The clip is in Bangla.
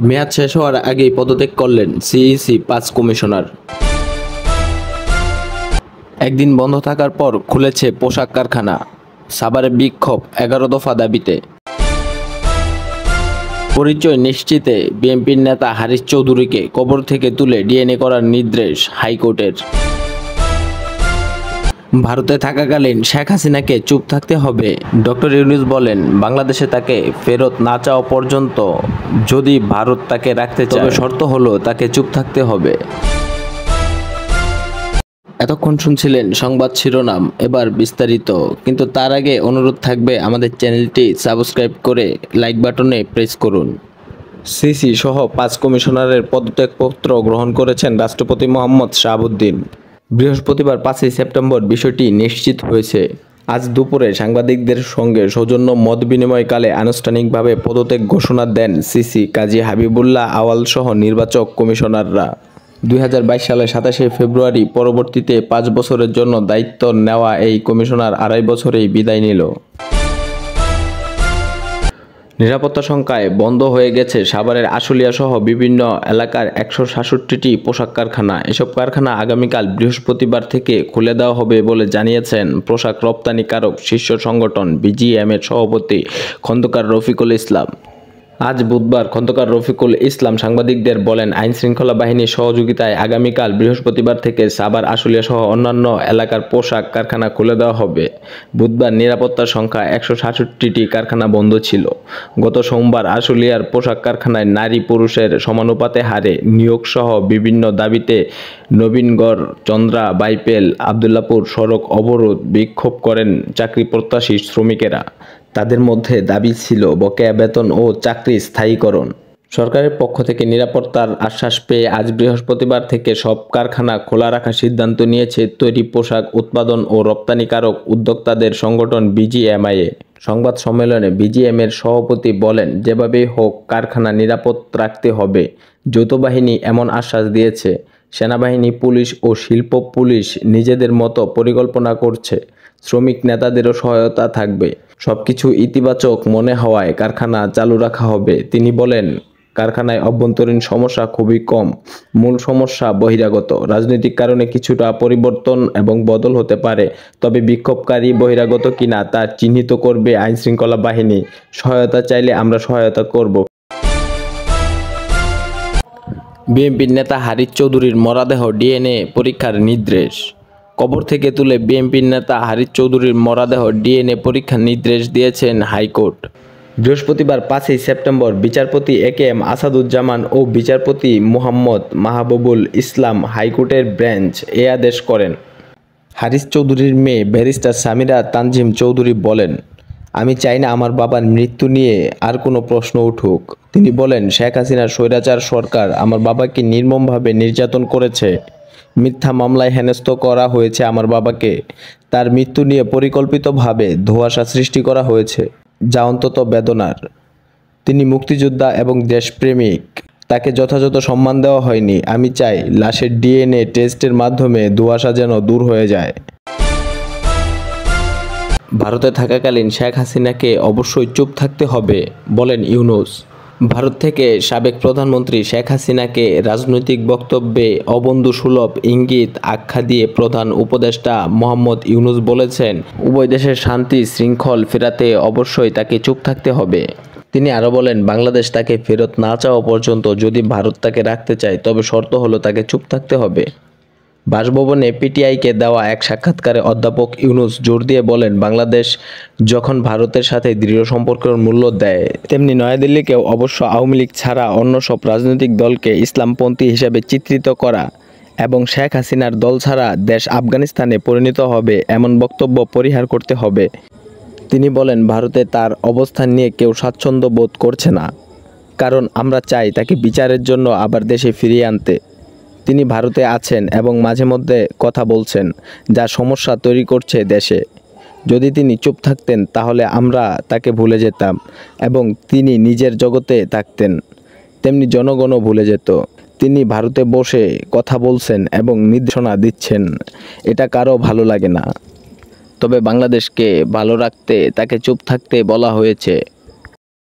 মেয়াদ শেষ হওয়ার আগেই পদত্যাগ করলেন সিইসি ৫ কমিশনার। একদিন বন্ধ থাকার পর খুলেছে পোশাক কারখানা। সাভারে বিক্ষোভ ১১ দফা দাবিতে। পরিচয় নিশ্চিতে বিএনপির নেতা হারিস চৌধুরীকে কবর থেকে তুলে ডিএনএ করার নির্দেশ হাইকোর্টের। ভারতে থাকাকালীন শেখ হাসিনাকে চুপ থাকতে হবে। ডক্টর ইউনূস বলেন, বাংলাদেশে তাকে ফেরত না চাওয়া পর্যন্ত যদি ভারত তাকে রাখতে চায়, তবে শর্ত হলো তাকে চুপ থাকতে হবে। এতক্ষণ শুনছিলেন সংবাদ শিরোনাম, এবার বিস্তারিত। কিন্তু তার আগে অনুরোধ থাকবে আমাদের চ্যানেলটি সাবস্ক্রাইব করে লাইক বাটনে প্রেস করুন। সিসি সহ ৫ কমিশনারের পদত্যাগপত্র গ্রহণ করেছেন রাষ্ট্রপতি মোহাম্মদ শাহাবুদ্দিন। বৃহস্পতিবার ৫ই সেপ্টেম্বর বিষয়টি নিশ্চিত হয়েছে। আজ দুপুরে সাংবাদিকদের সঙ্গে সৌজন্য মত বিনিময়কালে আনুষ্ঠানিকভাবে পদত্যাগ ঘোষণা দেন সিসি, কাজী হাবিবুল্লাহ আওয়াল সহ নির্বাচক কমিশনাররা। ২০২২ সালের ২৭শে ফেব্রুয়ারি পরবর্তীতে ৫ বছরের জন্য দায়িত্ব নেওয়া এই কমিশনার ২.৫ বছরেই বিদায় নিল। নিরাপত্তা শঙ্কায় বন্ধ হয়ে গেছে সাভারের আশুলিয়া সহ বিভিন্ন এলাকার ১৬৭টি পোশাক কারখানা। এসব কারখানা আগামীকাল বৃহস্পতিবার থেকে খুলে দেওয়া হবে বলে জানিয়েছেন পোশাক রপ্তানিকারক শীর্ষ সংগঠন বিজিএমের সভাপতি খন্দকার রফিকুল ইসলাম। আজ বুধবার খন্দকার রফিকুল ইসলাম সাংবাদিকদের বলেন, আইনশৃঙ্খলা বাহিনীর সহযোগিতায় আগামীকাল বৃহস্পতিবার থেকে সাভার, আশুলিয়া সহ অন্যান্য এলাকার পোশাক কারখানা খুলে দেওয়া হবে। বুধবার নিরাপত্তার সংখ্যা ১৬৭টি কারখানা বন্ধ ছিল। গত সোমবার আশুলিয়ার পোশাক কারখানায় নারী পুরুষের সমানুপাতে হারে নিয়োগ সহ বিভিন্ন দাবিতে নবীনগর, চন্দ্রা, বাইপেল, আবদুল্লাপুর সড়ক অবরোধ বিক্ষোভ করেন চাকরি প্রত্যাশী শ্রমিকেরা। তাদের মধ্যে দাবি ছিল বকেয়া বেতন ও চাকরি স্থায়ীকরণ। সরকারের পক্ষ থেকে নিরাপত্তার আশ্বাস পেয়ে আজ বৃহস্পতিবার থেকে সব কারখানা খোলা রাখার সিদ্ধান্ত নিয়েছে তৈরি পোশাক উৎপাদন ও রপ্তানিকারক উদ্যোক্তাদের সংগঠন বিজিএমআইএ। সংবাদ সম্মেলনে বিজিএমের সভাপতি বলেন, যেভাবেই হোক কারখানা নিরাপদ রাখতে হবে। যৌথ বাহিনী এমন আশ্বাস দিয়েছে। সেনাবাহিনী, পুলিশ ও শিল্প পুলিশ নিজেদের মতো পরিকল্পনা করছে। শ্রমিক নেতাদেরও সহায়তা থাকবে। সবকিছু ইতিবাচক মনে হওয়ায় কারখানা চালু রাখা হবে। তিনি বলেন, কারখানায় অভ্যন্তরীণ সমস্যা খুবই কম। মূল সমস্যা বহিরাগত। রাজনৈতিক কারণে কিছুটা পরিবর্তন এবং বদল হতে পারে, তবে বিক্ষোভকারী বহিরাগত কিনা তা চিহ্নিত করবে আইনশৃঙ্খলা বাহিনী। সহায়তা চাইলে আমরা সহায়তা করব। বিএনপির নেতা হারিস চৌধুরীর মরদেহ ডিএনএ পরীক্ষার নির্দেশ। কবর থেকে তুলে বিএনপির নেতা হারিস চৌধুরীর মরদেহ ডিএনএ পরীক্ষার নির্দেশ দিয়েছেন হাইকোর্ট। বৃহস্পতিবার ৫ই সেপ্টেম্বর বিচারপতি একেএম আসাদুজ্জামান ও বিচারপতি মুহাম্মদ মাহবুবুল ইসলাম হাইকোর্টের বেঞ্চ এ আদেশ করেন। হারিস চৌধুরীর মেয়ে ব্যারিস্টার সামিরা তানজিম চৌধুরী বলেন, আমি চাই না আমার বাবার মৃত্যু নিয়ে আর কোনো প্রশ্ন উঠুক। তিনি বলেন, শেখ হাসিনার স্বৈরাচার সরকার আমার বাবাকে নির্মমভাবে নির্যাতন করেছে। মিথ্যা মামলায় হেনস্থ করা হয়েছে আমার বাবাকে। তার মৃত্যু নিয়ে পরিকল্পিতভাবে ধোঁয়াশা সৃষ্টি করা হয়েছে, যা অন্তত বেদনার। তিনি মুক্তিযোদ্ধা এবং দেশপ্রেমিক। তাকে যথাযথ সম্মান দেওয়া হয়নি। আমি চাই লাশের ডিএনএ টেস্টের মাধ্যমে ধোঁয়াশা যেন দূর হয়ে যায়। ভারতে থাকাকালীন শেখ হাসিনাকে অবশ্যই চুপ থাকতে হবে, বলেন ইউনূস। ভারত থেকে সাবেক প্রধানমন্ত্রী শেখ হাসিনাকে রাজনৈতিক বক্তব্যে অবন্ধুসুলভ ইঙ্গিত আখ্যা দিয়ে প্রধান উপদেষ্টা মোহাম্মদ ইউনূস বলেছেন, উভয় দেশের শান্তি শৃঙ্খল ফেরাতে অবশ্যই তাকে চুপ থাকতে হবে। তিনি আরও বলেন, বাংলাদেশ তাকে ফেরত না চাওয়া পর্যন্ত যদি ভারত তাকে রাখতে চায়, তবে শর্ত হলো তাকে চুপ থাকতে হবে। বাসভবনে পিটিআইকে দেওয়া এক সাক্ষাৎকারে অধ্যাপক ইউনূস জোর দিয়ে বলেন, বাংলাদেশ যখন ভারতের সাথে দৃঢ় সম্পর্কের মূল্য দেয়, তেমনি নয়াদিল্লিকেও অবশ্য আওয়ামী লীগ ছাড়া অন্য সব রাজনৈতিক দলকে ইসলামপন্থী হিসেবে চিত্রিত করা এবং শেখ হাসিনার দল ছাড়া দেশ আফগানিস্তানে পরিণত হবে এমন বক্তব্য পরিহার করতে হবে। তিনি বলেন, ভারতে তার অবস্থান নিয়ে কেউ স্বাচ্ছন্দ্য বোধ করছে না, কারণ আমরা চাই তাকে বিচারের জন্য আবার দেশে ফিরিয়ে আনতে। তিনি ভারতে আছেন এবং মাঝে মধ্যে কথা বলছেন, যা সমস্যা তৈরি করছে দেশে। যদি তিনি চুপ থাকতেন তাহলে আমরা তাকে ভুলে যেতাম এবং তিনি নিজের জগতে থাকতেন, তেমনি জনগণও ভুলে যেত। তিনি ভারতে বসে কথা বলছেন এবং নির্দেশনা দিচ্ছেন, এটা কারো ভালো লাগে না। তবে বাংলাদেশকে ভালো রাখতে তাকে চুপ থাকতে বলা হয়েছে।